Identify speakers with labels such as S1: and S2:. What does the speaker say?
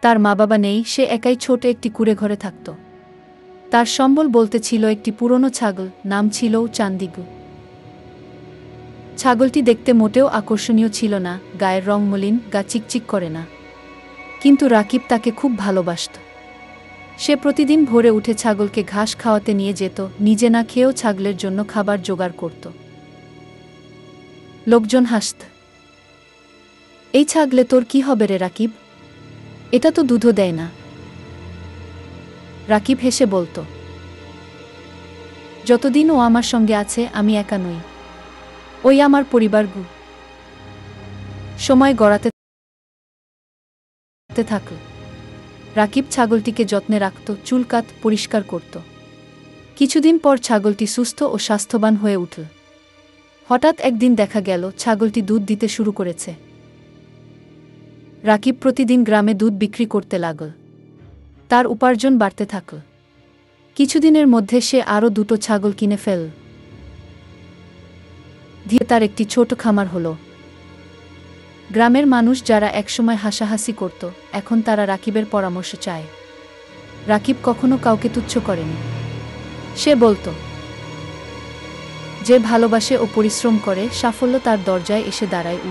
S1: তার মা বাবা নেই, সে একাই ছোট একটি কুঁড়ে ঘরে থাকত। তার সম্বল বলতে ছিল একটি পুরনো ছাগল, নাম ছিল চান্দিগু। ছাগলটি দেখতে মোটেও আকর্ষণীয় ছিল না, গায়ের রং মলিন, গা চিকচিক করে না। কিন্তু রাকিব তাকে খুব ভালোবাসত। সে প্রতিদিন ভোরে উঠে ছাগলকে ঘাস খাওয়াতে নিয়ে যেত, নিজে না খেয়েও ছাগলের জন্য খাবার জোগাড় করত। লোকজন হাসত, এই ছাগলে তোর কি হবে রে রাকিব, এটা তো দুধও দেয় না। রাকিব হেসে বলতো, যতদিন ও আমার সঙ্গে আছে আমি একা নই, ওই আমার পরিবার। সময় গড়াতে থাকল। রাকিব ছাগলটিকে যত্নে রাখত, চুলকাত পরিষ্কার করত। কিছুদিন পর ছাগলটি সুস্থ ও স্বাস্থ্যবান হয়ে উঠল। হঠাৎ একদিন দেখা গেল ছাগলটি দুধ দিতে শুরু করেছে। রাকিব প্রতিদিন গ্রামে দুধ বিক্রি করতে লাগল। তার উপার্জন বাড়তে থাকল। কিছুদিনের মধ্যে সে আরও 2টো ছাগল কিনে ফেলল। ধীরে তার একটি ছোট খামার হল। গ্রামের মানুষ যারা একসময় হাসাহাসি করত, এখন তারা রাকিবের পরামর্শ চায়। রাকিব কখনো কাউকে তুচ্ছ করেনি। সে বলতো, যে ভালোবাসে ও পরিশ্রম করে, সাফল্য তার দরজায় এসে দাঁড়ায়।